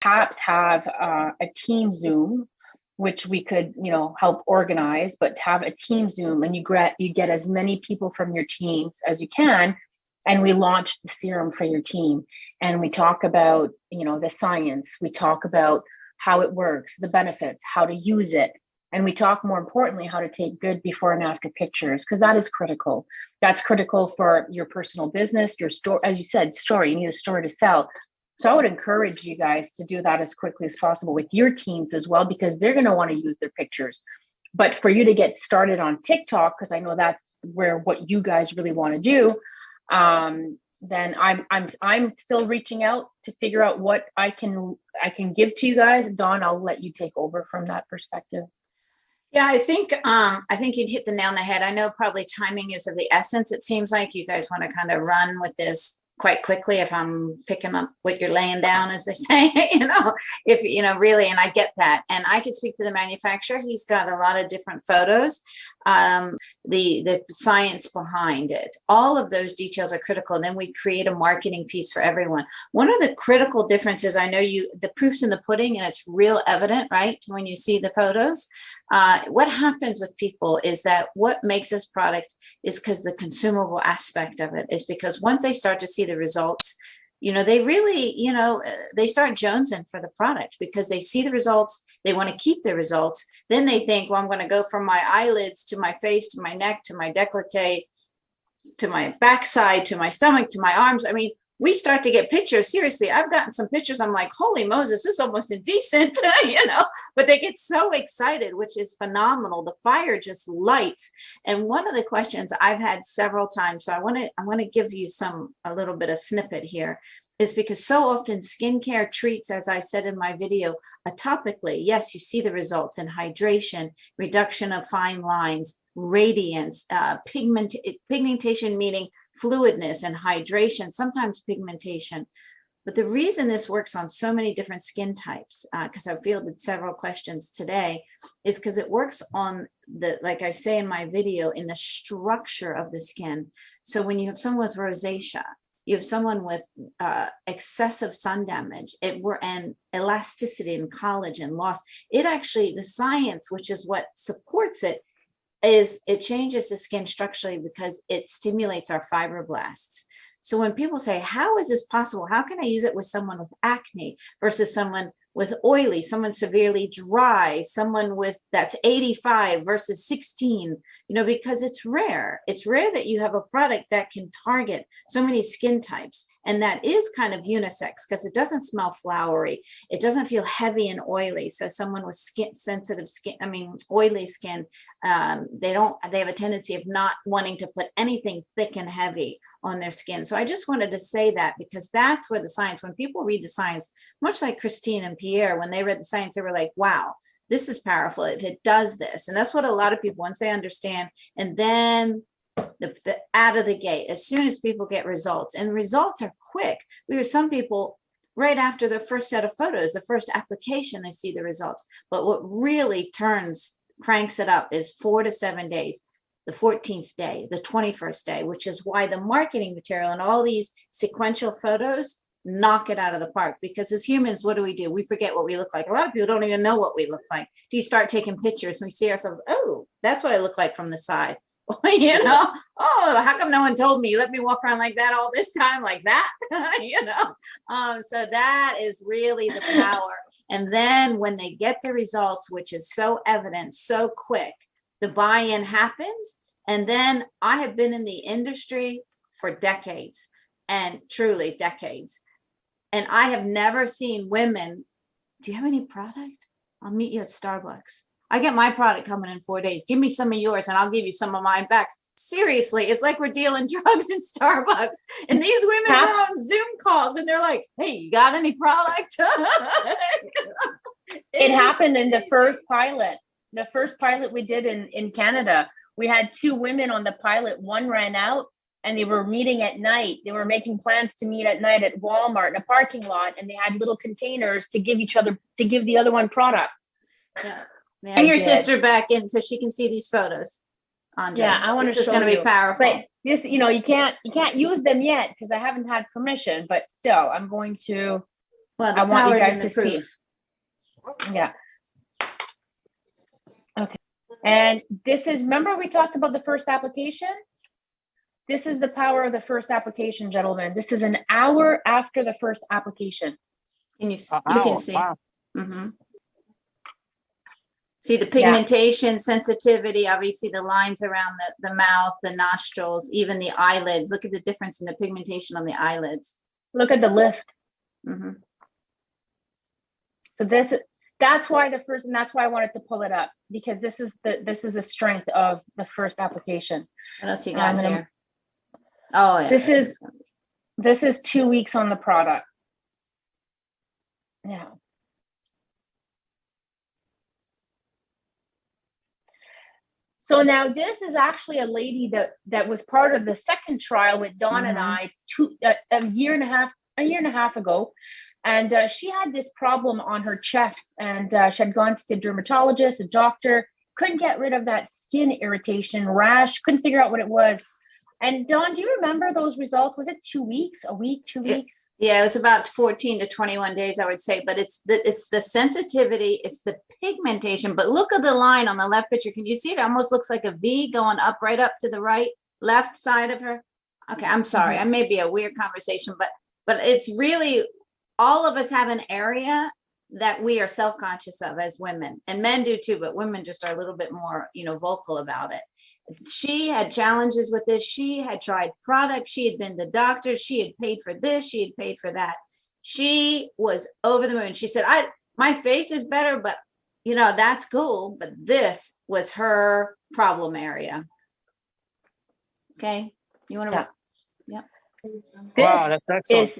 perhaps have a team Zoom, which we could, help organize, but have a team Zoom, and you get as many people from your teams as you can. And we launch the serum for your team. And we talk about, the science. We talk about how it works, the benefits, how to use it. And we talk, more importantly, how to take good before and after pictures, because that is critical. That's critical for your personal business, your store, as you said, story. You need a story to sell. So I would encourage you guys to do that as quickly as possible with your teams as well, because they're going to want to use their pictures. But for you to get started on TikTok, because I know that's where what you guys really want to do, then I'm still reaching out to figure out what I can give to you guys. Dawn, I'll let you take over from that perspective. Yeah, I think you'd hit the nail on the head. I know probably timing is of the essence. It seems like you guys want to kind of run with this quite quickly, if I'm picking up what you're laying down, as they say, if, really, and I get that. And I could speak to the manufacturer. He's got a lot of different photos, the science behind it. All of those details are critical. And then we create a marketing piece for everyone. One of the critical differences, I know the proof's in the pudding, and it's real evident, right? When you see the photos, what happens with people is that what makes this product is because the consumable aspect of it is because once they start to see the results, they really, they start jonesing for the product because they see the results. They want to keep the results. Then they think, well, I'm going to go from my eyelids to my face, to my neck, to my décolleté, to my backside, to my stomach, to my arms. I mean, we start to get pictures. Seriously, I've gotten some pictures. I'm like, holy Moses, this is almost indecent, but they get so excited, which is phenomenal. The fire just lights. And one of the questions I've had several times, so I want to give you a little bit of snippet here, is because so often skincare treats, as I said in my video, atopically. Yes, you see the results in hydration, reduction of fine lines, radiance, pigmentation, meaning fluidness, and hydration, sometimes pigmentation. But the reason this works on so many different skin types, because I've fielded several questions today, is because it works on like I say in my video, in the structure of the skin. So when you have someone with rosacea, you have someone with excessive sun damage, and elasticity and collagen loss. It actually, the science, which is what supports it, is it changes the skin structurally because it stimulates our fibroblasts. So when people say, how is this possible? How can I use it with someone with acne versus someone with oily, someone severely dry, someone that's 85 versus 16, because it's rare. It's rare that you have a product that can target so many skin types. And that is kind of unisex because it doesn't smell flowery. It doesn't feel heavy and oily. So someone with oily skin, they have a tendency of not wanting to put anything thick and heavy on their skin. So I just wanted to say that because that's where the science, when people read the science, much like Christine and Pierre, when they read the science, they were like, wow, this is powerful if it does this. And that's what a lot of people, once they understand, and then the out of the gate, as soon as people get results, and results are quick. We have some people right after their first set of photos, the first application, they see the results. But what really cranks it up is 4 to 7 days, the 14th day, the 21st day, which is why the marketing material and all these sequential photos knock it out of the park. Because as humans, what do? We forget what we look like. A lot of people don't even know what we look like. Do you start taking pictures and we see ourselves, oh, that's what I look like from the side. Oh, how come no one told me? Let me walk around like that all this time, like that. So that is really the power. And then when they get the results, which is so evident, so quick, the buy-in happens. And then I have been in the industry for decades, and truly decades. And I have never seen women, do you have any product? I'll meet you at Starbucks. I get my product coming in 4 days. Give me some of yours and I'll give you some of mine back. Seriously, it's like we're dealing drugs in Starbucks. And these women are on Zoom calls and they're like, hey, you got any product? It happened in the first pilot. The first pilot we did in Canada. We had 2 women on the pilot. One ran out and they were meeting at night. They were making plans to meet at night at Walmart in a parking lot. And they had little containers to give the other one product. Yeah. Bring your sister back in so she can see these photos. Andre. Yeah, I want to show you. This is going to be powerful. But this, you can't use them yet because I haven't had permission. But still, I'm going to. Well, I the want you power's guys in the to see. proof. Yeah. Okay. And this is, remember we talked about the first application? This is the power of the first application, gentlemen. This is an hour after the first application. Can you, An you can hour, see. wow. Mm-hmm. See the Yeah. pigmentation, sensitivity, obviously the lines around the mouth, the nostrils, even the eyelids. Look at the difference in the pigmentation on the eyelids. Look at the lift. Mm-hmm. So that's why and that's why I wanted to pull it up, because this is the strength of the first application. What else you And got I'm gonna- here? Oh, yeah. This is 2 weeks on the product. Yeah. So now this is actually a lady that was part of the second trial with Dawn and I a year and a half ago. And she had this problem on her chest, and she had gone to a dermatologist, a doctor, couldn't get rid of that skin irritation, rash, couldn't figure out what it was. And Dawn, do you remember those results? Was it 2 weeks, a week, 2 weeks? Yeah, it was about 14 to 21 days, I would say, but it's the sensitivity, it's the pigmentation. But look at the line on the left picture. Can you see it? It almost looks like a V going up, right up to the right, left side of her. Okay, I'm sorry. I may be a weird conversation, but it's really, all of us have an area that we are self-conscious of as women, and men do too, but women just are a little bit more, vocal about it. She had challenges with this. She had tried products. She had been to the doctor. She had paid for this. She had paid for that. She was over the moon. She said, my face is better, but that's cool. But this was her problem area. Okay. You want to? Yeah. Wow, that's excellent.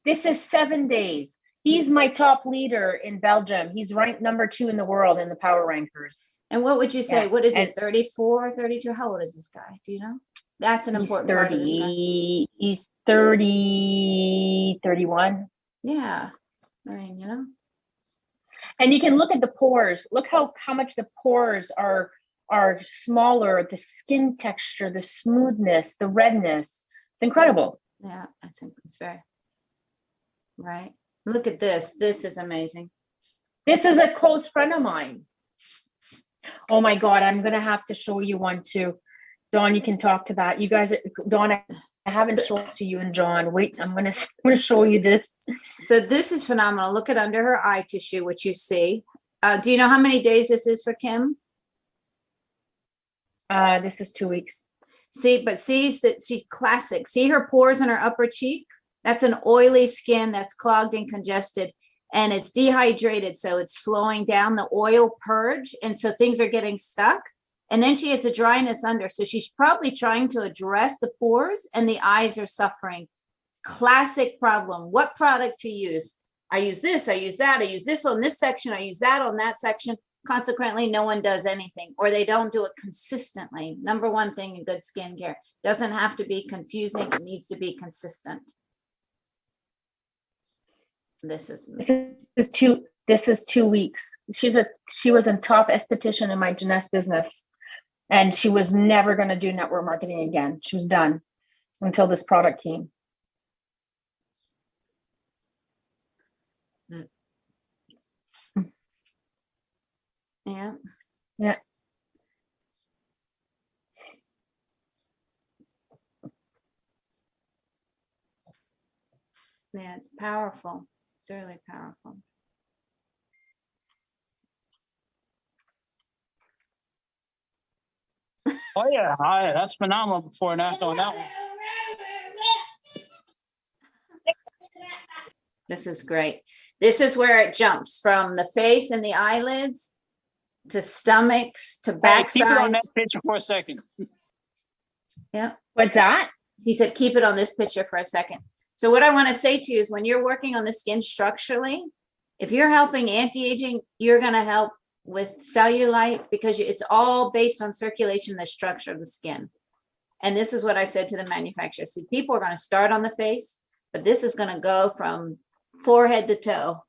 This is 7 days. He's my top leader in Belgium. He's ranked number 2 in the world in the power rankers. And what would you say? Yeah. What is it? 34, 32? How old is this guy? Do you know? That's an important part of this guy. He's 30, 31. Yeah. I mean, And you can look at the pores. Look how much the pores are smaller, the skin texture, the smoothness, the redness. It's incredible. Yeah, it's very right. Look at this. This is amazing. This is a close friend of mine. Oh my God, I'm gonna have to show you one too. Dawn, you can talk to that. You guys, Dawn, I haven't shown it to you and John. Wait, I'm gonna show you this. So this is phenomenal. Look at under her eye tissue, what you see. Do you know how many days this is for Kim? This is 2 weeks. See that she's classic. See her pores in her upper cheek? That's an oily skin that's clogged and congested, and it's dehydrated. So it's slowing down the oil purge. And so things are getting stuck. And then she has the dryness under. So she's probably trying to address the pores, and the eyes are suffering. Classic problem. What product to use? I use this, I use that, I use this on this section, I use that on that section. Consequently, no one does anything, or they don't do it consistently. Number one thing in good skincare, doesn't have to be confusing. It needs to be consistent. This is 2 weeks. She was a top esthetician in my Jeunesse business, and she was never going to do network marketing again. She was done until this product came. Yeah. Yeah. Yeah, it's powerful. It's really powerful. Oh yeah, that's phenomenal before and after on that one. This is great. This is where it jumps from the face and the eyelids to stomachs to back Keep it on that sides. picture for a second. Yeah. What's that? He said, keep it on this picture for a second. So what I want to say to you is when you're working on the skin structurally, if you're helping anti-aging, you're going to help with cellulite because it's all based on circulation, the structure of the skin. And this is what I said to the manufacturer. See, people are going to start on the face, but this is going to go from forehead to toe.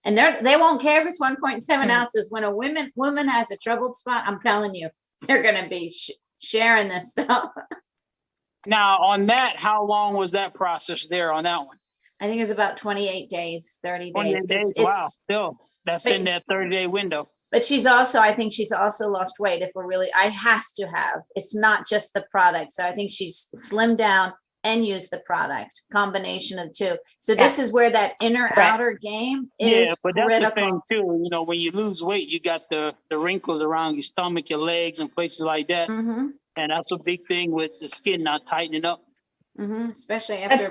And they won't care if it's 1.7 ounces. When a woman has a troubled spot, I'm telling you, they're going to be sharing this stuff. Now on that, how long was that process there on that one? I think it was about 28 days, 30 days. 28 days, wow, still, that's in that 30-day window. But I think she's also lost weight. If we're really, it's not just the product. So I think she's slimmed down and used the product, combination of two. So this is where that inner outer game is but critical. that's the thing too. You know, when you lose weight, you got the wrinkles around your stomach, your legs, and places like that. Mm-hmm. And that's a big thing with the skin not tightening up. Mm-hmm. Especially after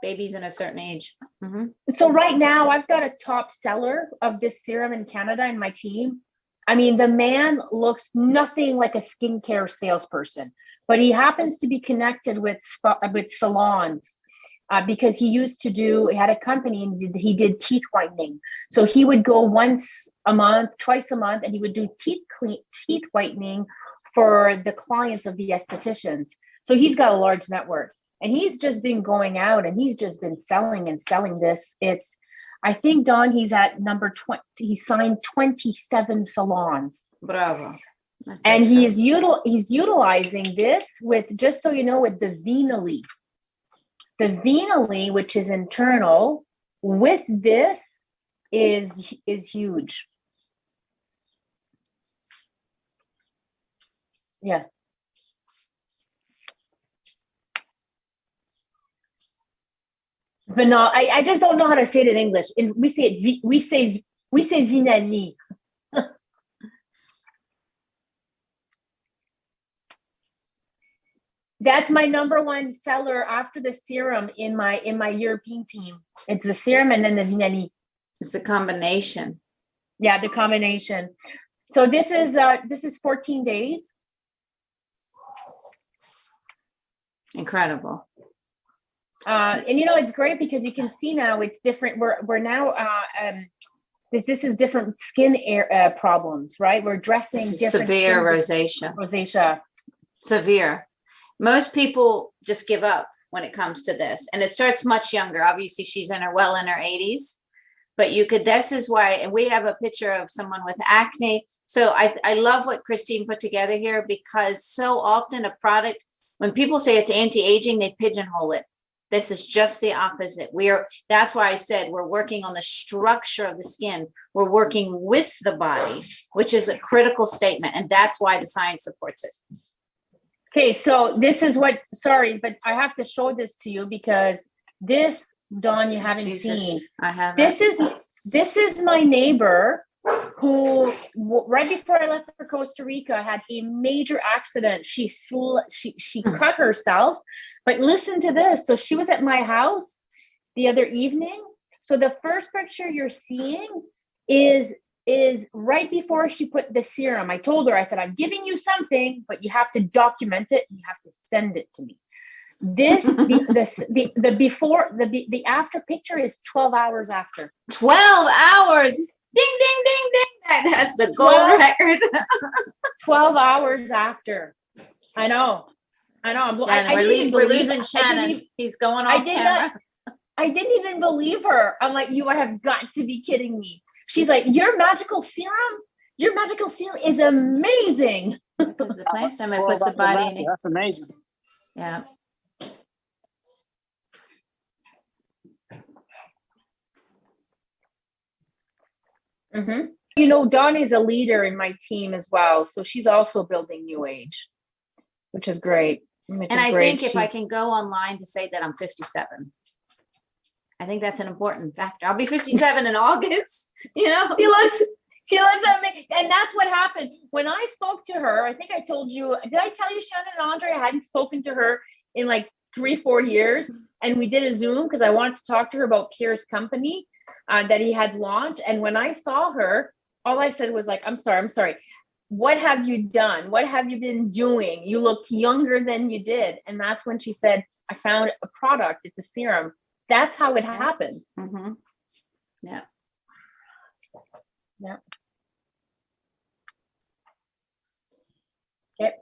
babies in a certain age. Mm-hmm. So right now I've got a top seller of this serum in Canada in my team. I mean, the man looks nothing like a skincare salesperson, but he happens to be connected with salons because he had a company and he did teeth whitening. So he would go once a month, twice a month, and he would do teeth whitening for the clients of the estheticians. So he's got a large network, and he's just been going out and he's just been selling this. I think, Dawn, he's at number 20. He signed 27 salons. Bravo. And he's utilizing this with, just so you know, with the Venally. The Venally, which is internal, with this is huge. Yeah. Vanilla. I just don't know how to say it in English. We say Venally. That's my number one seller after the serum in my European team. It's the serum and then the Venally. It's the combination. Yeah, the combination. So this is 14 days. Incredible. And you know, it's great because you can see now it's different. We're now this is different skin problems, right? We're addressing different severe rosacea. Rosacea. Severe. Most people just give up when it comes to this, and it starts much younger. Obviously, she's in her 80s, but this is why, and we have a picture of someone with acne. So I love what Christine put together here, because so often a product, when people say it's anti-aging, they pigeonhole it. This is just the opposite. That's why I said we're working on the structure of the skin. We're working with the body, which is a critical statement. And that's why the science supports it. Okay, so this is sorry, but I have to show this to you because this, Dawn, you haven't seen. I haven't. This is my neighbor who, right before I left for Costa Rica, had a major accident. She cut herself. But listen to this. So she was at my house the other evening. So the first picture you're seeing is right before she put the serum. I told her, I said, I'm giving you something, but you have to document it and you have to send it to me. The before, the after picture is 12 hours after. 12 hours. Ding, ding, ding, ding. That has the gold record. 12 hours after. I know. We're losing Shannon. He's going off camera. I didn't even believe her. I'm like, you have got to be kidding me. She's like, your magical serum is amazing. Because the plant stem, it puts the body in it. That's amazing. Yeah. Mm-hmm. You know, Dawn is a leader in my team as well. So she's also building New Age, which is great. And I think if I can go online to say that I'm 57, I think that's an important factor. I'll be 57 in August, you know. She looks at me. And that's what happened. When I spoke to her, I think I told you, did I tell you, Shannon and Andre, I hadn't spoken to her in like 3-4 years. And we did a Zoom because I wanted to talk to her about Pierre's company that he had launched. And when I saw her, all I said was like, I'm sorry. What have you done? What have you been doing? You look younger than you did. And that's when she said, I found a product. It's a serum. That's how it happened. Mm-hmm. Yeah. Yeah. Okay.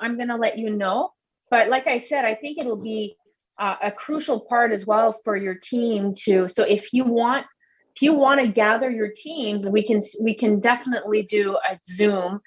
I'm going to let you know. But like I said, I think it'll be a crucial part as well for your team to. So if you want to gather your teams, we can definitely do a Zoom